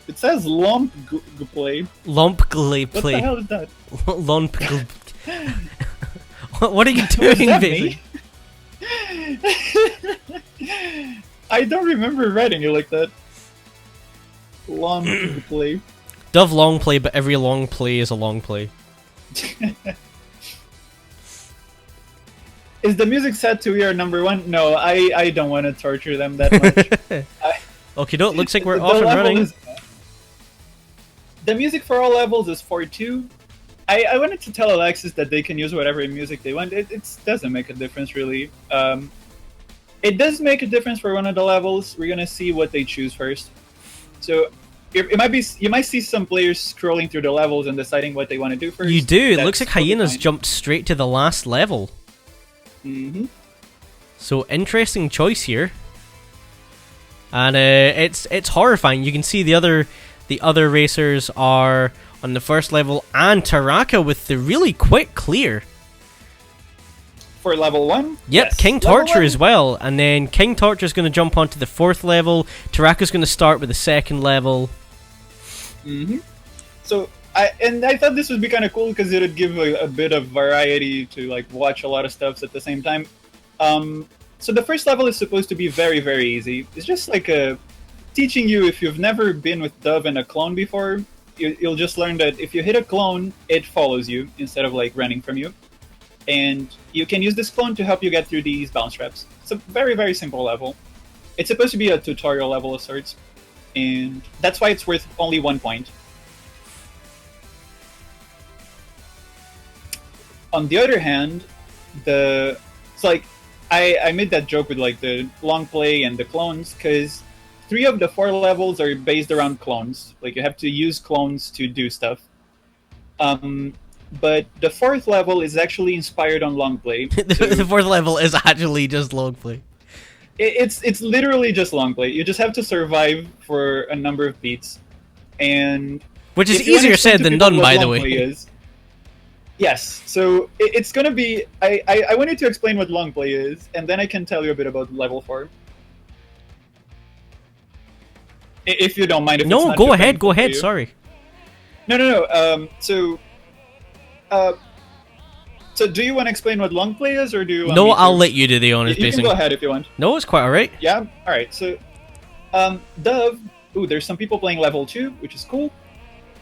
It says lump play. Lump glay What the play. hell is that? Lump gl- What are you Was doing, that Bacing? me? I don't remember writing it like that. Lump play. Dove long play, but every long play is a long play. Is the music set to We Are Number One? No, I don't want to torture them that much. Okay, no, it looks like we're The off and level running. is- the music for all levels is 4-2. I wanted to tell Alexis that they can use whatever music they want. It doesn't make a difference, really. It does make a difference for one of the levels. We're gonna see what they choose first. So it might be you might see some players scrolling through the levels and deciding what they want to do first. You do. It That's looks like totally Hyenas fine. jumped straight to the last level. Mhm. So interesting choice here. And it's horrifying. You can see the other racers are on the first level, and Taraka with the really quick clear. For level 1? Yep, Yes. King Level Torture 1? as well, and then King Torture is going to jump onto the 4th level. Taraka's going to start with the 2nd level. Mm-hmm. So I thought this would be kind of cool because it would give a bit of variety to like watch a lot of stuff at the same time. So the first level is supposed to be very, very easy. It's just like teaching you, if you've never been with Dove and a clone before, you'll just learn that if you hit a clone, it follows you instead of like running from you. And you can use this clone to help you get through these bounce traps. It's a very, very simple level. It's supposed to be a tutorial level of sorts, and that's why it's worth only 1 point. On the other hand, it's like I made that joke with like the long play and the clones because 3 of the 4 levels are based around clones. Like you have to use clones to do stuff. But the 4th level is actually inspired on long play. The 4th level is actually just long play. It's literally just long play. You just have to survive for a number of beats, and Which is if you wanna easier explain said to than people done, what by the long way. play is, yes. So it's gonna be. I wanted to explain what long play is, and then I can tell you a bit about level 4. If you don't mind. If it's No, not go too ahead, painful go for ahead, you. sorry. No. So do you want to explain what long play is, or do you? Want No, me to? I'll let you do the honors, You can Bacing. go ahead if you want. No, it's quite alright. Yeah. All right. So, Dove. Ooh, there's some people playing level 2, which is cool.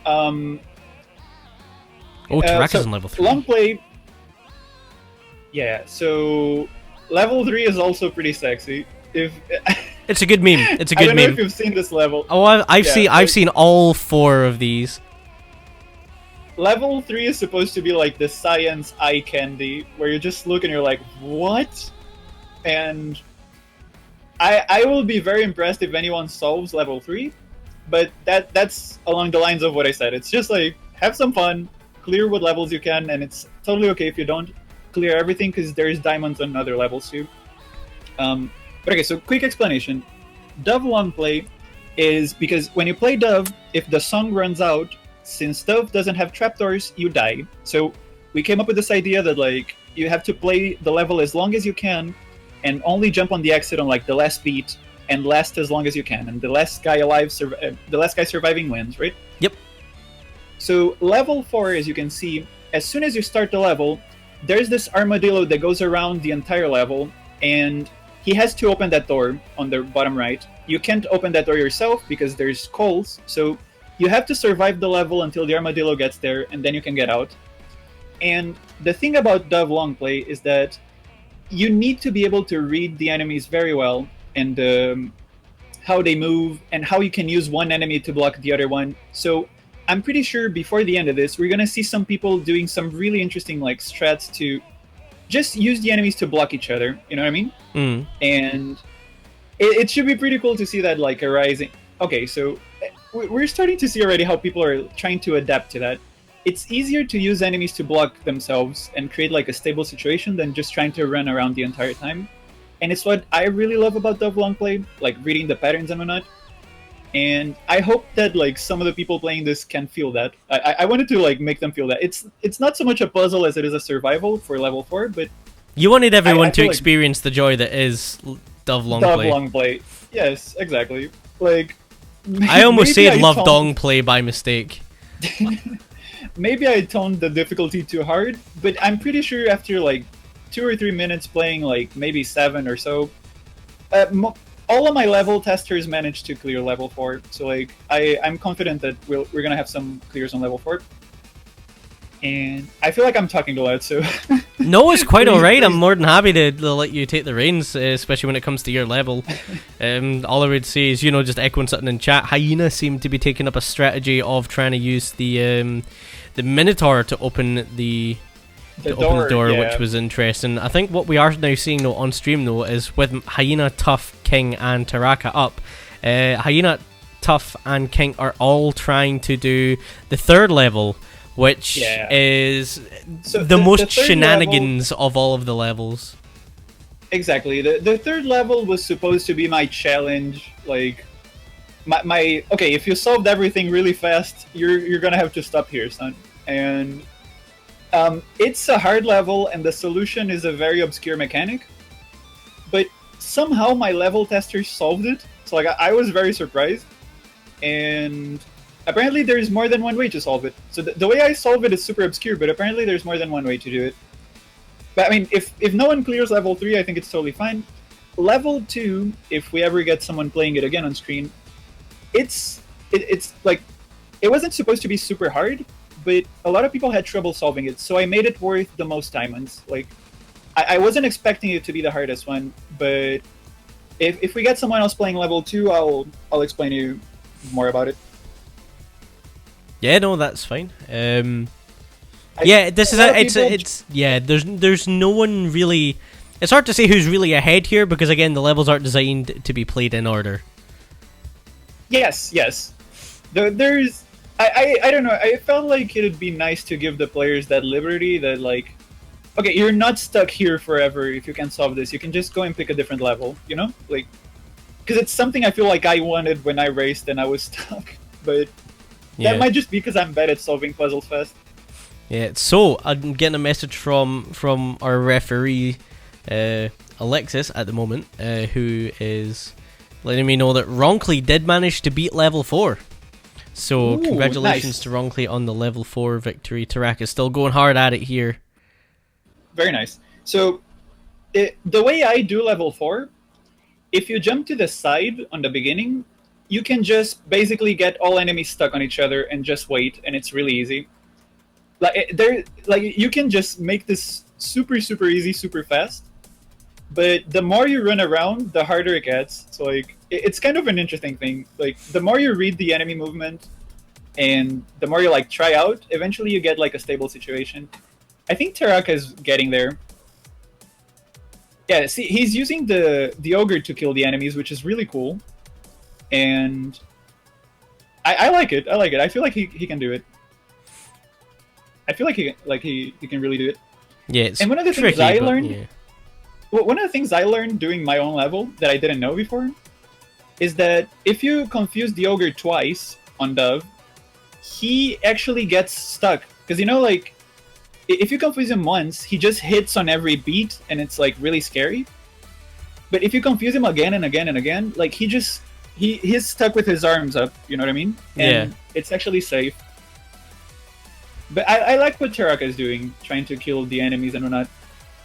Oh, Taraka's so on level 3. Long play. Yeah. So level 3 is also pretty sexy. If It's a good meme. It's a I good don't know meme. if you've seen this level. Oh, I've seen all 4 of these. Level 3 is supposed to be like the science eye candy, where you just look and you're like, what? And I will be very impressed if anyone solves level 3, but that's along the lines of what I said. It's just like, have some fun, clear what levels you can, and it's totally okay if you don't clear everything, because there's diamonds on other levels too. But okay, so quick explanation. Dove long play is because when you play Dove, if the song runs out, since Dove doesn't have trapdoors, you die. So we came up with this idea that like you have to play the level as long as you can, and only jump on the exit on like the last beat, and last as long as you can, and the last guy surviving wins, right? Yep. So level 4, as you can see, as soon as you start the level, there's this armadillo that goes around the entire level, and he has to open that door on the bottom right. You can't open that door yourself because there's coals, so you have to survive the level until the armadillo gets there, and then you can get out. And the thing about Dove long play is that you need to be able to read the enemies very well, and how they move, and how you can use one enemy to block the other one. So I'm pretty sure before the end of this, we're gonna see some people doing some really interesting like strats to just use the enemies to block each other. You know what I mean? Mm. And it should be pretty cool to see that like arising. Okay, so we're starting to see already how people are trying to adapt to that. It's easier to use enemies to block themselves and create like a stable situation than just trying to run around the entire time. And it's what I really love about Dove long play, like reading the patterns and whatnot. And I hope that like some of the people playing this can feel that. I wanted to like make them feel that. It's not so much a puzzle as it is a survival for level 4, but You wanted everyone I to feel like experience the joy that is Dove long Dove play. long play. Yes, exactly. Like I almost maybe said Love toned- Dong play by mistake. Maybe I toned the difficulty too hard, but I'm pretty sure after like 2 or 3 minutes playing, like maybe 7 or so, all of my level testers managed to clear level 4. So like I'm confident that we're gonna have some clears on level 4. And I feel like I'm talking a lot, so No, it's quite Please, alright. I'm please. more than happy to let you take the reins, especially when it comes to your level. All I would say is, just echoing something in chat. Hyena seemed to be taking up a strategy of trying to use the Minotaur to open the door, yeah. which was interesting. I think what we are now seeing though on stream though is with Hyena, Tough, King, and Taraka up. Hyena, Tough, and King are all trying to do the 3rd level, which is So the most third shenanigans of all of the levels. Exactly. The 3rd level was supposed to be my challenge. Like, my okay, if you solved everything really fast, you're gonna have to stop here, son. And it's a hard level, and the solution is a very obscure mechanic. But somehow my level testers solved it. So like I was very surprised. And apparently there's more than one way to solve it. So the way I solve it is super obscure, but apparently there's more than one way to do it. But I mean, if no one clears level 3, I think it's totally fine. Level 2, if we ever get someone playing it again on screen, it's like, it wasn't supposed to be super hard, but a lot of people had trouble solving it, so I made it worth the most diamonds. Like, I wasn't expecting it to be the hardest one, but if we get someone else playing level 2, I'll explain to you more about it. Yeah, no, that's fine. This is there's no one really. It's hard to say who's really ahead here because again, the levels aren't designed to be played in order. Yes. There's I don't know. I felt like it'd be nice to give the players that liberty that like, okay, you're not stuck here forever. If you can solve this, you can just go and pick a different level. Like, because it's something I feel like I wanted when I raced and I was stuck, but. Yeah. That might just be because I'm bad at solving puzzles fast. Yeah, so I'm getting a message from our referee, Alexis, at the moment, who is letting me know that Ronkley did manage to beat level 4. So Ooh, congratulations nice. to Ronkley on the level 4 victory. Taraka's still going hard at it here. Very nice. So the way I do level 4, if you jump to the side on the beginning, you can just basically get all enemies stuck on each other and just wait, and it's really easy. Like you can just make this super easy, super fast. But the more you run around, the harder it gets. So like it's kind of an interesting thing. Like the more you read the enemy movement, and the more you like try out, eventually you get like a stable situation. I think Taraka is getting there. Yeah, see, he's using the ogre to kill the enemies, which is really cool. And I like it. I feel like he can do it. I feel like he can really do it. Yeah, it's and one of the tricky, things I but, learned, yeah. one of the things I learned doing my own level that I didn't know before, is that if you confuse the ogre twice on Dove, he actually gets stuck. Because like, if you confuse him once, he just hits on every beat, and it's like really scary. But if you confuse him again and again and again, like he's stuck with his arms up, you know what I mean? And it's actually safe. But I like what Taraka is doing, trying to kill the enemies and whatnot.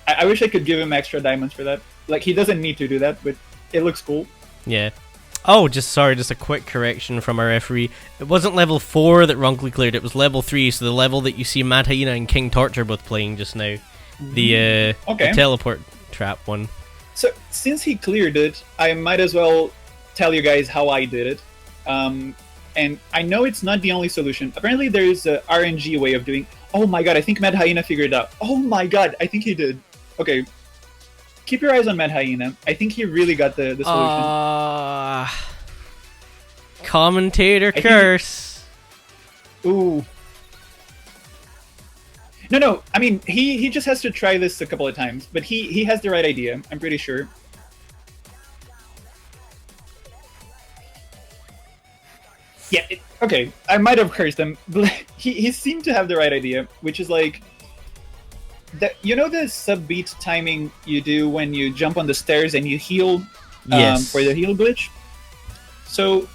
I wish I could give him extra diamonds for that. Like, he doesn't need to do that, but it looks cool. Yeah. Oh, just a quick correction from our referee. It wasn't level 4 that Ronkley cleared, it was level 3, so the level that you see Mad Hyena and King Torture both playing just now. The teleport trap one. So, since he cleared it, I might as well tell you guys how I did it. And I know it's not the only solution. Apparently there's a RNG way of doing... Oh my god, I think Mad Hyena figured it out. Oh my god, I think he did. Okay. Keep your eyes on Mad Hyena. I think he really got the solution. Commentator curse. Ooh. No, I mean, he just has to try this a couple of times, but he has the right idea, I'm pretty sure. Yeah, okay, I might have cursed him, but he seemed to have the right idea, which is like... the sub-beat timing you do when you jump on the stairs and you heal Yes. for the heal glitch? So,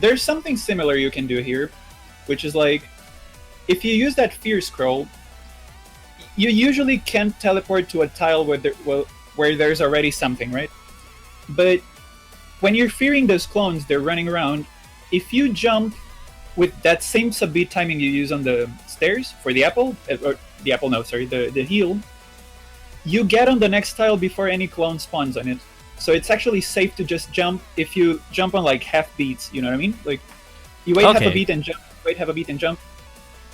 there's something similar you can do here, which is like, if you use that fear scroll, you usually can't teleport to a tile where there's already something, right? But when you're fearing those clones, they're running around. If you jump with that same sub-beat timing you use on the stairs for the apple, or the apple, no, sorry, the heal, you get on the next tile before any clone spawns on it. So it's actually safe to just jump if you jump on like half beats, you know what I mean? Like, you wait half a beat and jump, wait half a beat and jump.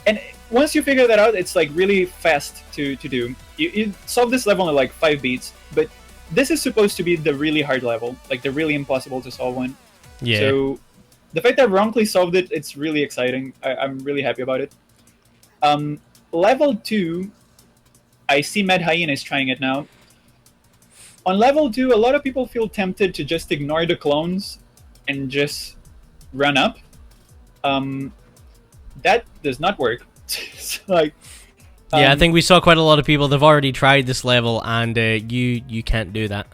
And once you figure that out, it's like really fast to do. You solve this level in like 5 beats, but this is supposed to be the really hard level, like the really impossible to solve one. Yeah. So the fact that Wrongly solved it, it's really exciting. I'm really happy about it. Level 2, I see Mad Hyena is trying it now. On level 2, a lot of people feel tempted to just ignore the clones and just run up. That does not work. Like, yeah, I think we saw quite a lot of people. They've already tried this level, and you can't do that.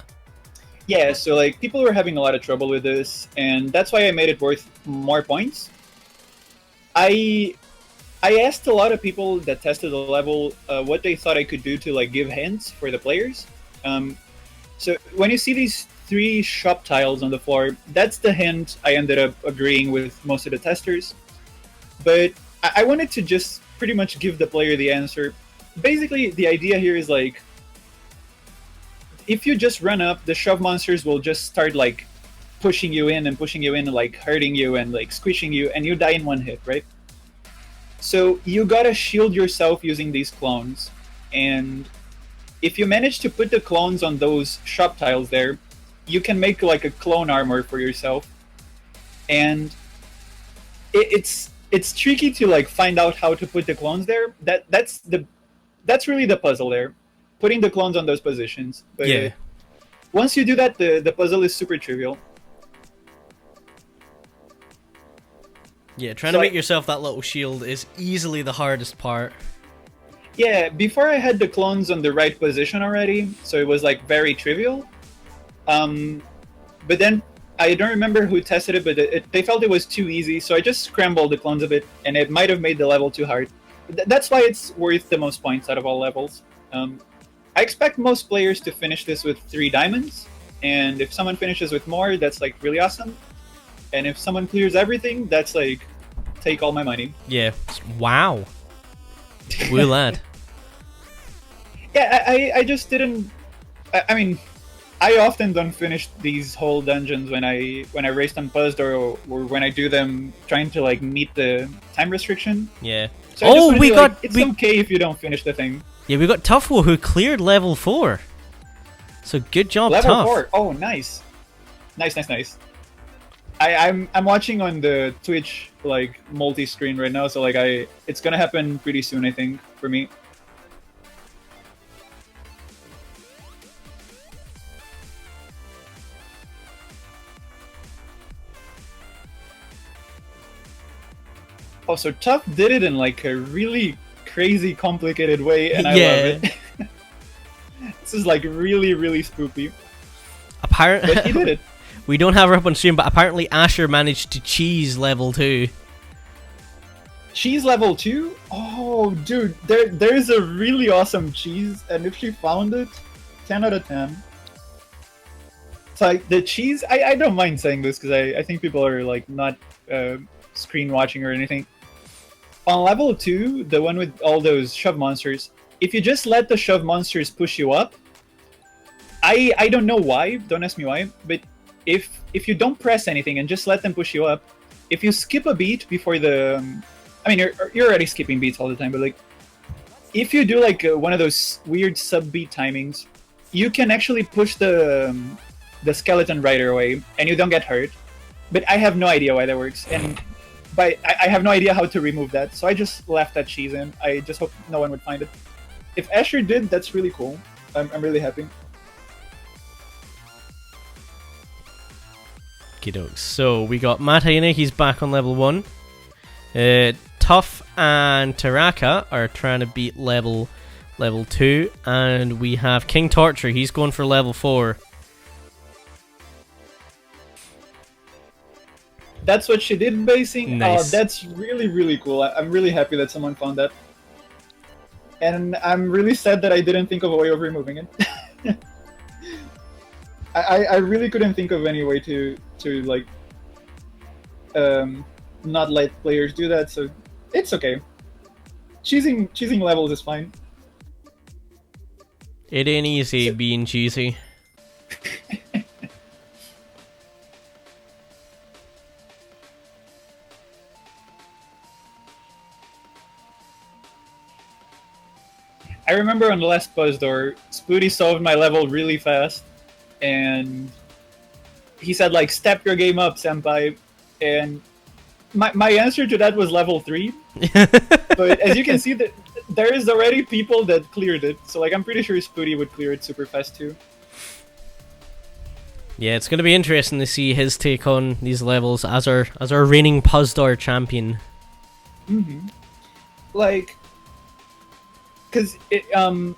Yeah, so like people were having a lot of trouble with this, and that's why I made it worth more points. I asked a lot of people that tested the level what they thought I could do to like give hints for the players. So when you see these 3 shop tiles on the floor, that's the hint I ended up agreeing with most of the testers. But I wanted to just pretty much give the player the answer. Basically, the idea here is like, if you just run up, the shove monsters will just start like pushing you in and like hurting you and like squishing you, and you die in 1 hit, right? So you gotta shield yourself using these clones, and if you manage to put the clones on those shop tiles there, you can make like a clone armor for yourself. And it's tricky to like find out how to put the clones there. That's really the puzzle there, putting the clones on those positions. But yeah. Once you do that, the puzzle is super trivial. Yeah, trying to make yourself that little shield is easily the hardest part. Yeah, before I had the clones on the right position already, so it was like very trivial. But then I don't remember who tested it, but they felt it was too easy, so I just scrambled the clones a bit, and it might have made the level too hard. That's why it's worth the most points out of all levels. I expect most players to finish this with 3 diamonds, and if someone finishes with more, that's like really awesome. And if someone clears everything, that's like, take all my money. Yeah. Wow. Woo lad. Yeah, I just didn't. I mean, I often don't finish these whole dungeons when I race on PuzzDOR or when I do them trying to like meet the time restriction. Yeah. So it's okay if you don't finish the thing. Yeah, we got Tuffwo who cleared level 4. So good job, Level Tuff. 4. Oh, nice. Nice. I'm watching on the Twitch like multi-screen right now, so like it's gonna happen pretty soon, I think, for me. Oh, so Tuff did it in like a really crazy, complicated way, and I love it. This is like really, really spoopy. Apparently, but he did it. We don't have her up on stream, but apparently Asher managed to cheese level 2. Cheese level 2? Oh, dude, there's a really awesome cheese, and if she found it, 10 out of 10. It's like the cheese. I don't mind saying this because I think people are like not screen watching or anything. On level 2, the one with all those shove monsters, if you just let the shove monsters push you up, I don't know why, don't ask me why, but if you don't press anything and just let them push you up, if you skip a beat before the... I mean, you're already skipping beats all the time, but like, if you do like one of those weird sub-beat timings, you can actually push the skeleton right away, and you don't get hurt. But I have no idea why that works, and I have no idea how to remove that, so I just left that cheese in. I just hope no one would find it. If Asher did, that's really cool. I'm really happy. Okey-dokes. So we got Matt Hyena, he's back on level 1. Tuff and Taraka are trying to beat level 2, and we have King Torture, he's going for level 4. That's what she did, Bacing. Nice. That's really, really cool. I'm really happy that someone found that. And I'm really sad that I didn't think of a way of removing it. I really couldn't think of any way to like not let players do that, so it's okay. Choosing levels is fine. It ain't easy being cheesy. I remember on the last PuzzDOR, Spooty solved my level really fast, and he said like, "Step your game up, senpai," and my answer to that was level 3. But as you can see, that there is already people that cleared it, so like I'm pretty sure Spooty would clear it super fast too. Yeah, it's gonna be interesting to see his take on these levels as our reigning PuzzDOR champion. Like, because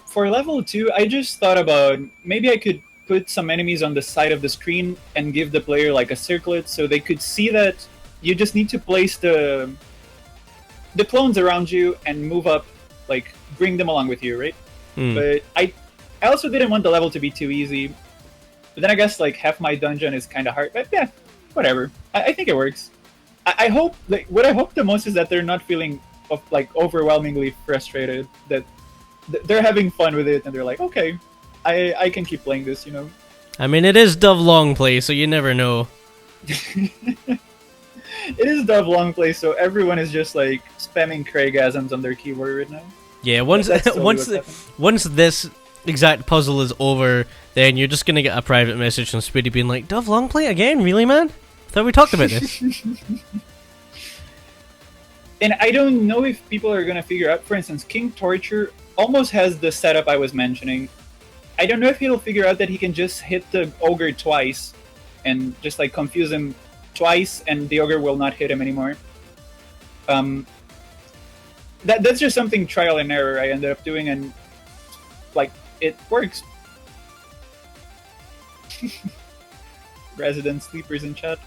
for level 2, I just thought about maybe I could put some enemies on the side of the screen and give the player like a circlet so they could see that you just need to place the clones around you and move up, like bring them along with you, right? But I also didn't want the level to be too easy. But then I guess like half my dungeon is kind of hard. But yeah, whatever. I think it works. I hope, like, what I hope the most is that they're not feeling like overwhelmingly frustrated. That they're having fun with it and they're like, okay, I can keep playing this, you know. I mean, it is Dove Long Play, so you never know. It is Dove Long Play, so everyone is just like spamming Craigasms on their keyboard right now. Yeah, once this exact puzzle is over, then you're just gonna get a private message from Spooty being like, "Dove Long Play again? Really, man? Thought we talked about this." And I don't know if people are gonna figure out. For instance, King Torture almost has the setup I was mentioning. I don't know if he'll figure out that he can just hit the ogre twice and just like confuse him twice, and the ogre will not hit him anymore. That's just something trial and error I ended up doing, and like it works. Resident sleepers in chat.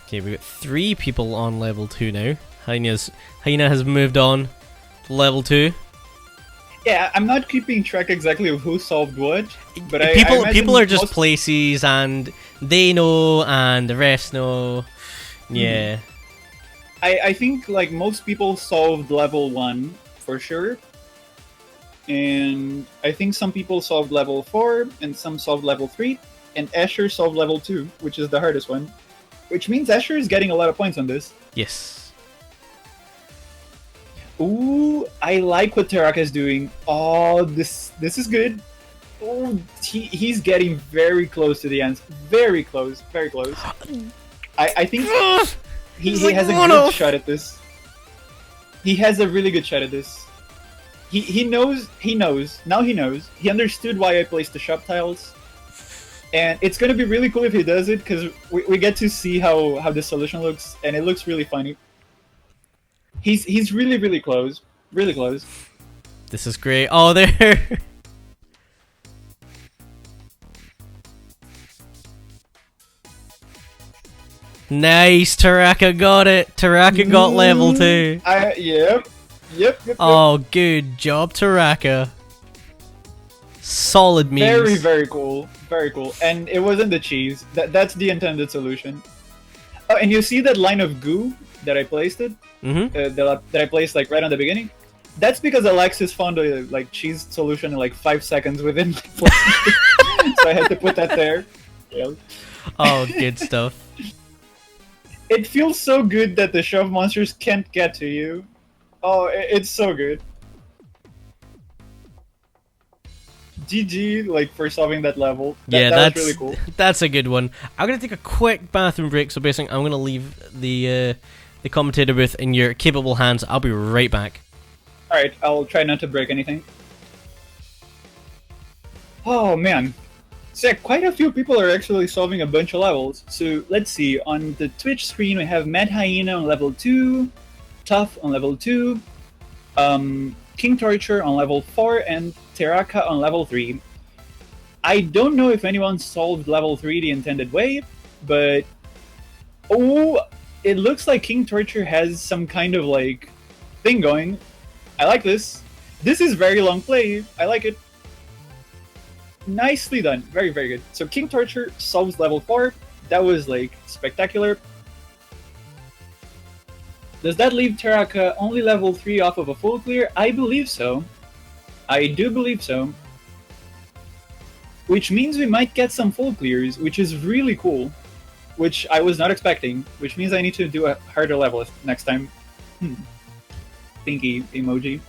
Okay, we've got 3 people on level 2 now. Hyena has moved on to level 2. Yeah, I'm not keeping track exactly of who solved what, but people are just places, and they know, and the rest know. Yeah. I think like most people solved level 1 for sure, and I think some people solved level 4, and some solved level 3, and Asher solved level 2, which is the hardest one, which means Asher is getting a lot of points on this. Yes. Ooh, I like what Taraka is doing. Oh, this is good. Oh, he's getting very close to the end. Very close, very close. I think he has a good shot at this. He has a really good shot at this. He knows. Now he knows. He understood why I placed the shop tiles. And it's gonna be really cool if he does it, because we get to see how the solution looks, and it looks really funny. He's really, really close. Really close. This is great. Oh, there. Nice, Taraka got it. Taraka got level 2. Yep. Oh, good job, Taraka. Solid memes. Very, very cool. Very cool. And it wasn't the cheese. That's the intended solution. Oh, and you see that line of goo that I placed it? That I placed like right on the beginning? That's because Alexis found a like cheese solution in like 5 seconds within my play. So I had to put that there. Yeah. Oh, good stuff. It feels so good that the shove monsters can't get to you. Oh, it's so good. GG, like, for solving that level. That was really cool. That's a good one. I'm gonna take a quick bathroom break, so basically I'm gonna leave the commentator booth in your capable hands. I'll be right back. Alright, I'll try not to break anything. Oh man. So yeah, quite a few people are actually solving a bunch of levels. So let's see, on the Twitch screen we have Mad Hyena on level 2, Tough on level 2, King Torture on level 4, and Teraka on level 3. I don't know if anyone solved level 3 the intended way, but Oh, it looks like King Torture has some kind of like thing going. I like this. This is very long play. I like it. Nicely done. Very, very good. So King Torture solves level 4. That was like spectacular. Does that leave Taraka only level 3 off of a full clear? I believe so. I do believe so. Which means we might get some full clears, which is really cool. Which I was not expecting. Which means I need to do a harder level next time. Thinky emoji.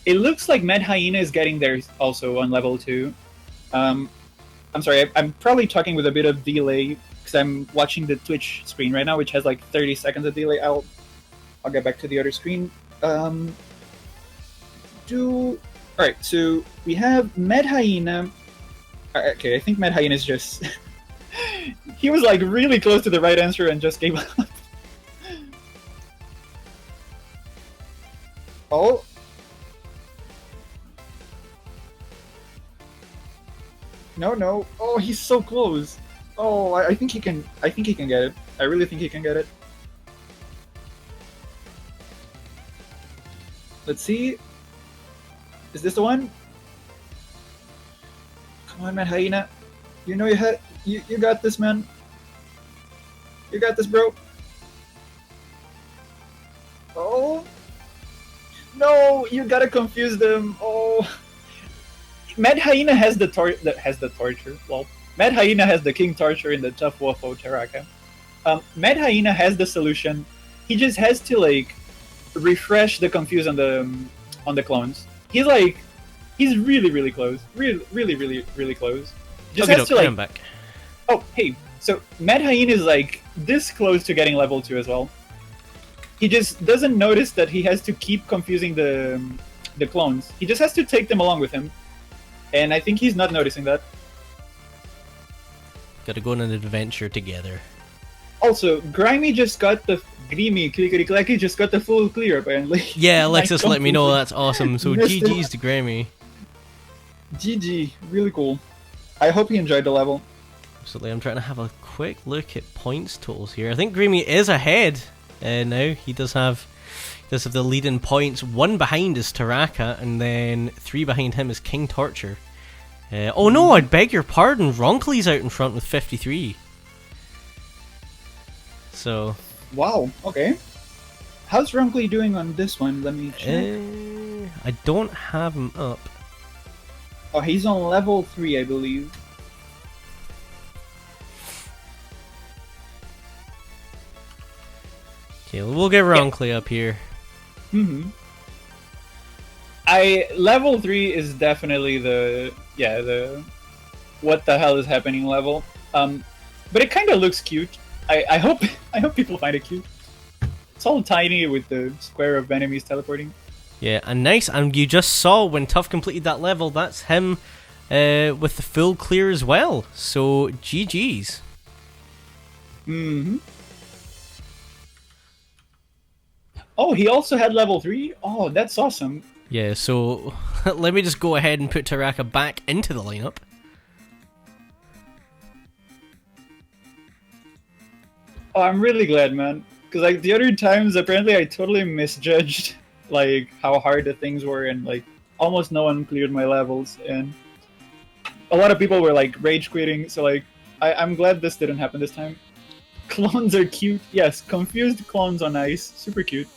It looks like Mad Hyena is getting there also on level 2. I'm sorry, I'm probably talking with a bit of delay because I'm watching the Twitch screen right now, which has like 30 seconds of delay. I'll get back to the other screen. Alright, so we have Mad Hyena. Okay, I think Mad Hyena is just... he was like really close to the right answer and just gave up. Oh. No. Oh, he's so close. Oh, I think he can. I think he can get it. I really think he can get it. Let's see. Is this the one? Come on, man, Hyena. You know you got this, man. You got this, bro. Oh. No, you gotta confuse them. Oh. Mad Hyena has the torture. Well, Mad Hyena has the King Torture in the Tough Waffle Taraka. Mad Hyena has the solution. He just has to like refresh the confuse on the clones. He's really close. Really close. Just Okay, has to like. I'm back. Oh, hey. So Mad Hyena is like this close to getting level 2 as well. He just doesn't notice that he has to keep confusing the clones. He just has to take them along with him. And I think he's not noticing that. Gotta go on an adventure together. Also, Grimy just got the Grimy Clickety Clacky just got the full clear apparently. Yeah, Alexis let me know, that's awesome. So missed GG's it. to Grammy. GG, really cool. I hope he enjoyed the level. Absolutely, I'm trying to have a quick look at points totals here. I think Grammy is ahead now. He does have the lead in points. 1 behind is Taraka, and then 3 behind him is King Torture. Oh no, I beg your pardon. Ronkley's out in front with 53. So. Wow. Okay. How's Ronkley doing on this one? Let me check. I don't have him up. Oh, he's on level 3, I believe. Okay, we'll get Ronkley up here. Level 3 is definitely the what the hell is happening level. But it kind of looks cute. I hope people find it cute. It's all tiny with the square of enemies teleporting. Yeah, and nice. And you just saw when Tough completed that level, that's him with the full clear as well. So GG's. Oh, he also had level 3? Oh, that's awesome. Yeah, so let me just go ahead and put Taraka back into the lineup. Oh, I'm really glad, man. Because like the other times, apparently I totally misjudged like how hard the things were, and like almost no one cleared my levels, and a lot of people were like rage quitting. So like I'm glad this didn't happen this time. Clones are cute. Yes, confused clones on ice. Super cute.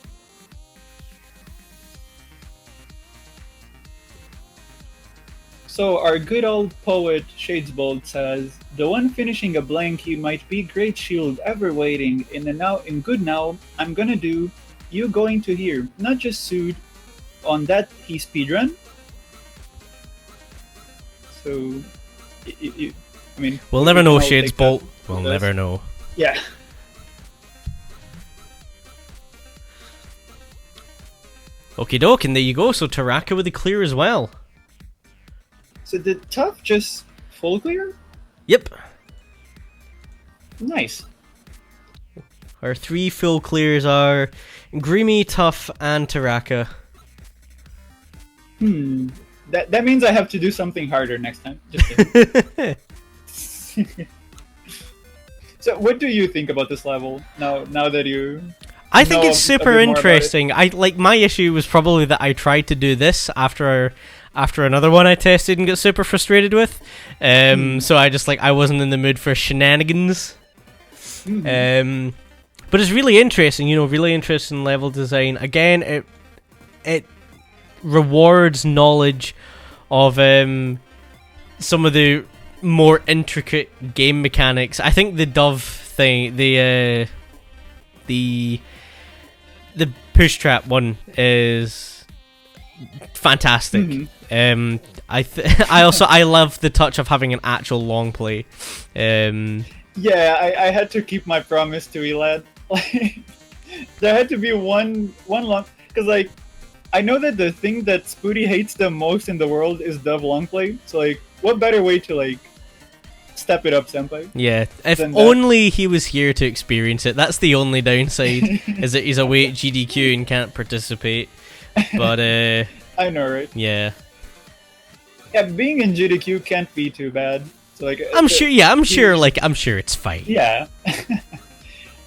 So our good old poet Shadesbolt says, "The one finishing a blankie might be great shield ever waiting. In good now, I'm gonna do. You going to hear, not just sued. On that he speedrun." So, I mean, we'll never know, I'll take Shadesbolt. that. We'll never know. Yeah. Okie doke, and there you go. So Taraka with the clear as well. So did Tough just full clear? Yep. Nice. Our 3 full clears are Grimy, Tough, and Taraka. That means I have to do something harder next time. Just kidding. So, what do you think about this level now that you I think know it's a super bit more about it? interesting. I like my issue was probably that I tried to do this after another one I tested and got super frustrated with. So I just I wasn't in the mood for shenanigans. But it's really interesting, really interesting level design. Again, it rewards knowledge of some of the more intricate game mechanics. I think the dove thing, the push trap one is fantastic. I love the touch of having an actual long play. Yeah, I had to keep my promise to Elad. Like, there had to be one long, because I know that the thing that Spooty hates the most in the world is dove long play. So what better way to step it up, senpai? Yeah, if only he was here to experience it. That's the only downside, is that he's away at GDQ and can't participate. But I know, right? Yeah. Yeah, being in GDQ can't be too bad. So I'm sure. Yeah, I'm sure it's fine. Yeah.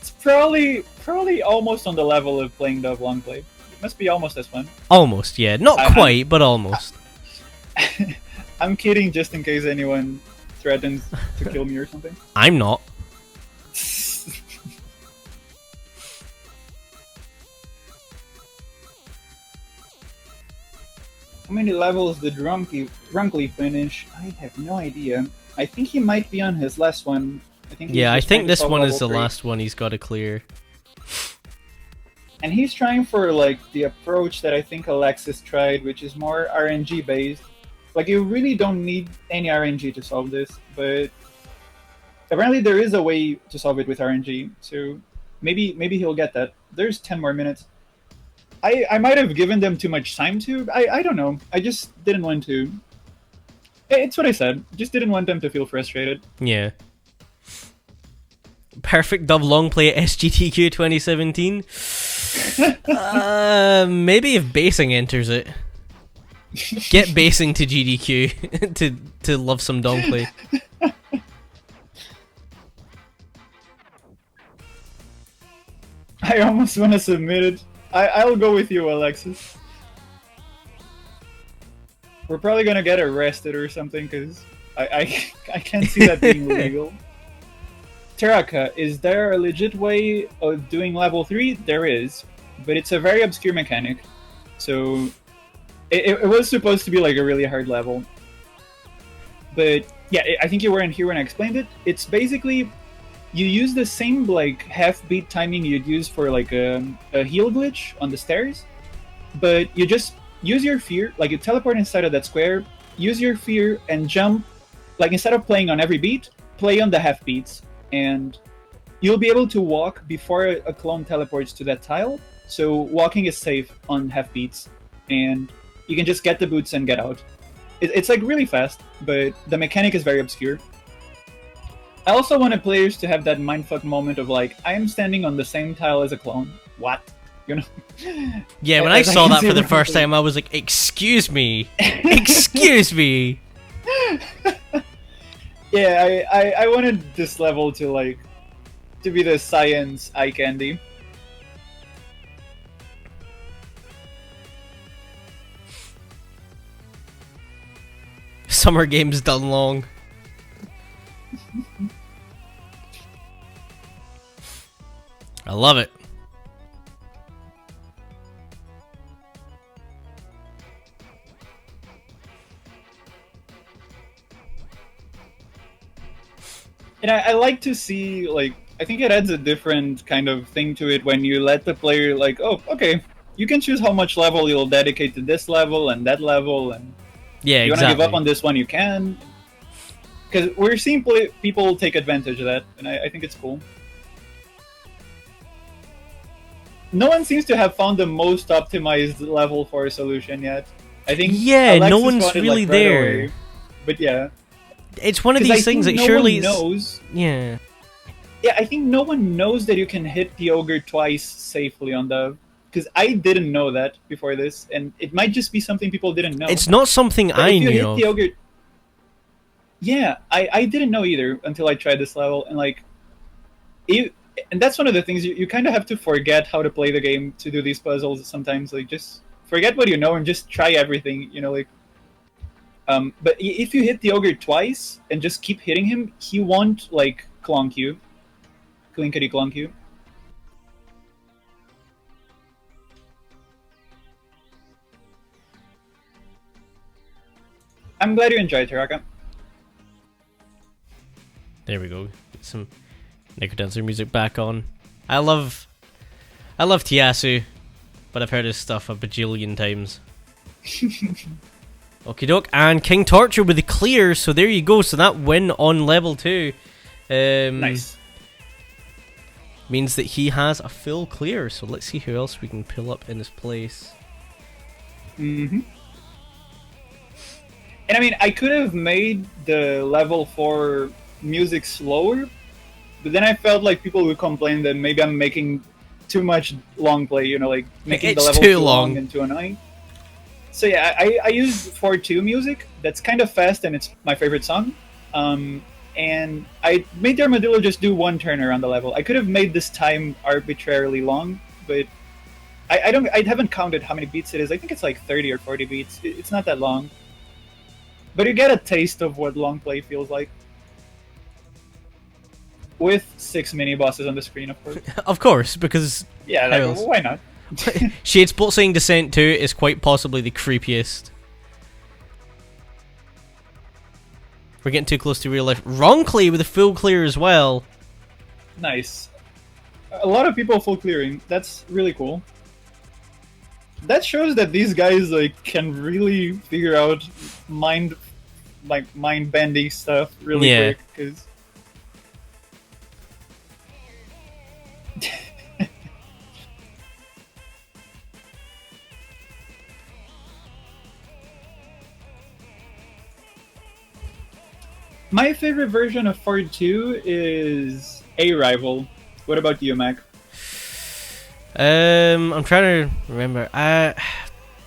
It's probably almost on the level of playing dove long play. It must be almost as fun. Almost, yeah. Not quite, but almost. I'm kidding, just in case anyone threatens to kill me or something. I'm not. How many levels did Drunkly finish? I have no idea. I think he might be on his last one. I think this one is the last one he's got to clear. And he's trying for the approach that I think Alexis tried, which is more RNG based. You really don't need any RNG to solve this, but apparently there is a way to solve it with RNG. So maybe he'll get that. There's 10 more minutes. I might have given them too much time to. I don't know. I just didn't want to. It's what I said. Just didn't want them to feel frustrated. Yeah. Perfect dove long play at SGTQ 2017. Maybe if Bacing enters it. Get Bacing to GDQ to love some dong play. I almost want to submit it. I'll go with you, Alexis. We're probably gonna get arrested or something because I can't see that being legal. Teraka, is there a legit way of doing level 3? There is, but it's a very obscure mechanic. So it was supposed to be a really hard level. But yeah, I think you weren't here when I explained it. It's basically you use the same half beat timing you'd use for a heal glitch on the stairs, but you just use your fear, you teleport inside of that square, use your fear and jump. Instead of playing on every beat, play on the half beats, and you'll be able to walk before a clone teleports to that tile. So walking is safe on half beats, and you can just get the boots and get out. It's really fast, but the mechanic is very obscure. I also wanted players to have that mindfuck moment of I am standing on the same tile as a clone. What? Yeah, when I saw that for the first time, I was like, excuse me. Excuse me. Yeah, I wanted this level to be the science eye candy. Summer games done long. I love it. And I like to see, I think it adds a different kind of thing to it when you let the player, oh, okay, you can choose how much level you'll dedicate to this level and that level, and yeah, you exactly. want to give up on this one, you can. Because we're seeing people take advantage of that, and I think it's cool. No one seems to have found the most optimized level for a solution yet. I think Alexis no one's really right there. Away. But yeah. It's one of these things that surely knows. Yeah. Yeah, I think no one knows that you can hit the ogre twice safely on the. Because I didn't know that before this, and it might just be something people didn't know. It's not something I knew of. The ogre... Yeah, I didn't know either until I tried this level, and you, and that's one of the things you kind of have to forget how to play the game to do these puzzles sometimes. Like, just forget what you know and just try everything. Like. But if you hit the ogre twice and just keep hitting him, he won't like clonk you, clinkety clonk you. I'm glad you enjoyed Taraka. There we go. Get some Necrodancer music back on. I love Tiasu, but I've heard his stuff a bajillion times. Okie doke, and King Torture with the clear, so there you go. So that win on level 2 nice. Means that he has a full clear. So let's see who else we can pull up in his place. Mm-hmm. And I mean, I could have made the level 4 music slower, but then I felt like people would complain that maybe I'm making too much long play, like making the level too long and too annoying. So yeah, I used 4-2 music. That's kind of fast, and it's my favorite song. And I made the Armadillo just do one turn around the level. I could have made this time arbitrarily long, but I haven't counted how many beats it is. I think it's like 30 or 40 beats. It's not that long. But you get a taste of what long play feels like. With 6 mini bosses on the screen, of course. Of course, because yeah, like, why not? Shade's Blessing Descent 2 is quite possibly the creepiest. We're getting too close to real life. Wrongly with a full clear as well. Nice. A lot of people full clearing. That's really cool. That shows that these guys like can really figure out mind bending stuff really quick. Because my favorite version of 4-2 is A Rival. What about you, Mac? I'm trying to remember.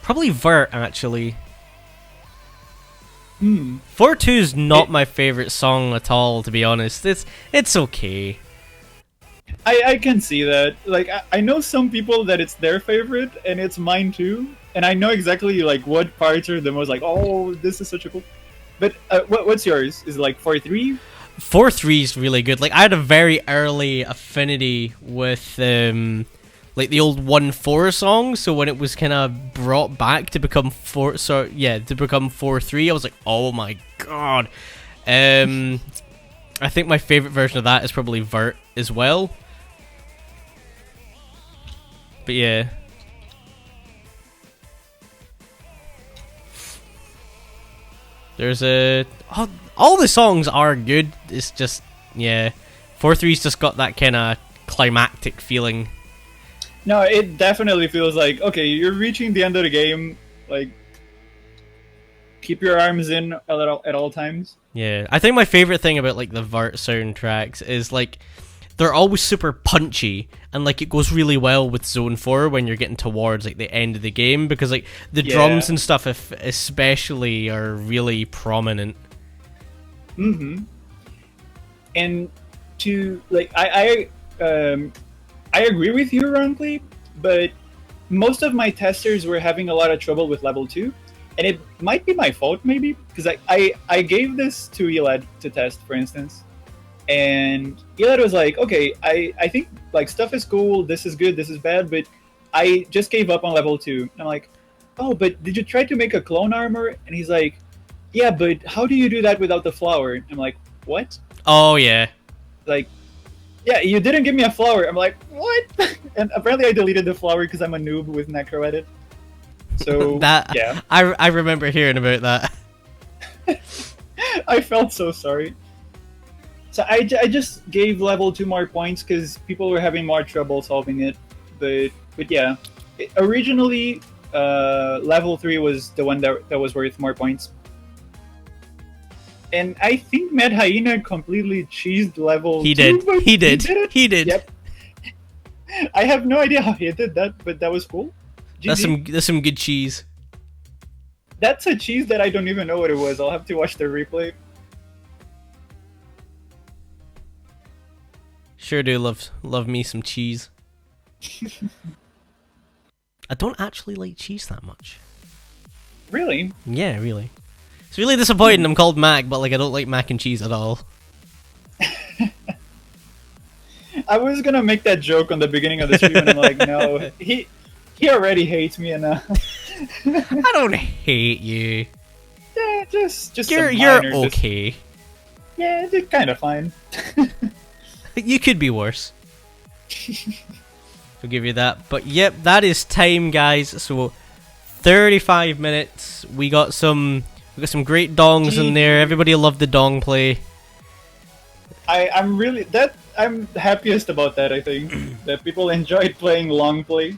Probably Vert, actually. 4-2 is not my favorite song at all, to be honest. It's okay. I can see that. Like, I know some people that it's their favorite, and it's mine too. And I know exactly like what parts are the most like, oh, this is such a cool. But what's yours? Is it like 4-3? 4-3 is really good. Like, I had a very early affinity with like the old 1-4 song. So when it was kind of brought back to become 4-3, I was like, oh my god. I think my favorite version of that is probably Vert as well. But yeah. There's all the songs are good. It's just, yeah, 4-3's just got that kind of climactic feeling. No, it definitely feels like, okay, you're reaching the end of the game. Like, keep your arms in at all times. Yeah, I think my favorite thing about like the Vert soundtracks is like they're always super punchy, and like it goes really well with Zone 4 when you're getting towards like the end of the game, because like the drums and stuff especially are really prominent. And to like I agree with you, Ronkley, but most of my testers were having a lot of trouble with level 2, and it might be my fault maybe, because I gave this to Elad to test, for instance. And Elad was like, okay, I think like stuff is cool, this is good, this is bad, but I just gave up on level 2. I'm like, oh, but did you try to make a clone armor? And he's like, yeah, but how do you do that without the flower? I'm like, what? Oh, yeah. Like, yeah, you didn't give me a flower. I'm like, what? And apparently I deleted the flower because I'm a noob with Necro Edit. So, that, yeah. I remember hearing about that. I felt so sorry. So I just gave level 2 more points because people were having more trouble solving it. But yeah, originally level 3 was the one that was worth more points. And I think Mad Hyena completely cheesed level 2. He did. Yep. I have no idea how he did that, but that was cool. GG. That's some good cheese. That's a cheese that I don't even know what it was. I'll have to watch the replay. Sure do love me some cheese. I don't actually like cheese that much. Really? Yeah, really. It's really disappointing. I'm called Mac, but like I don't like mac and cheese at all. I was gonna make that joke on the beginning of the stream, and I'm like, no, he already hates me enough. I don't hate you. Yeah, just You're some minor okay. Yeah, it's kind of fine. You could be worse. I'll give you that. But yep, that is time, guys. So 35 minutes. We got some great dongs in there. Everybody loved the dong play. I'm happiest about that. I think that people enjoyed playing long play.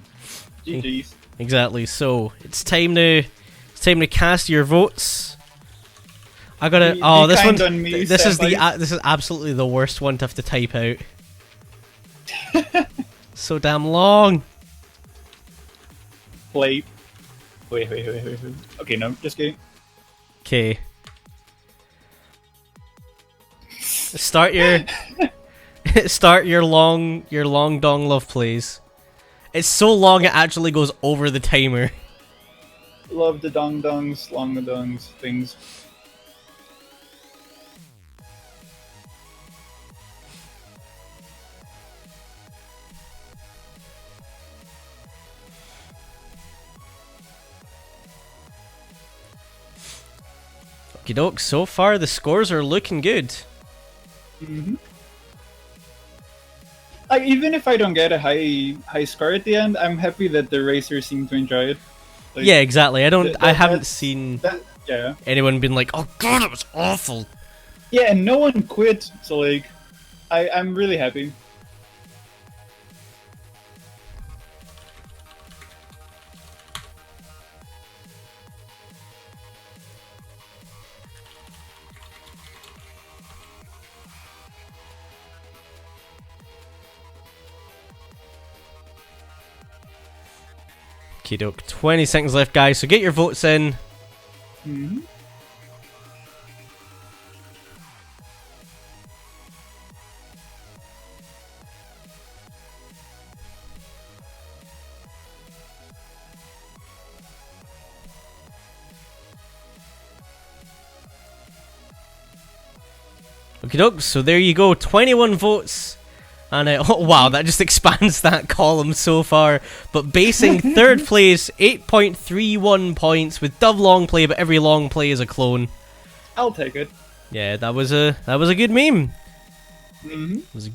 GG's. Exactly. So it's time to cast your votes. I gotta. Oh, this one. This is absolutely the worst one to have to type out. So damn long. Play. Wait. Okay, no, just kidding. Okay. Start your long dong love, please. It's so long it actually goes over the timer. Love the long dongs things. Okie doke, so far the scores are looking good. Mm-hmm. Even if I don't get a high score at the end, I'm happy that the racers seem to enjoy it. Like, yeah, exactly. I haven't seen anyone been like, "Oh god, it was awful." Yeah, and no one quit, so like, I'm really happy. Okie doke, 20 seconds left, guys, so get your votes in. Mm-hmm. Okie doke, so there you go, 21 votes. And oh wow, that just expands that column so far. But Bacing third place, 8.31 points with dove long play, but every long play is a clone. I'll take it. Yeah, that was a good meme. Mm-hmm. It was a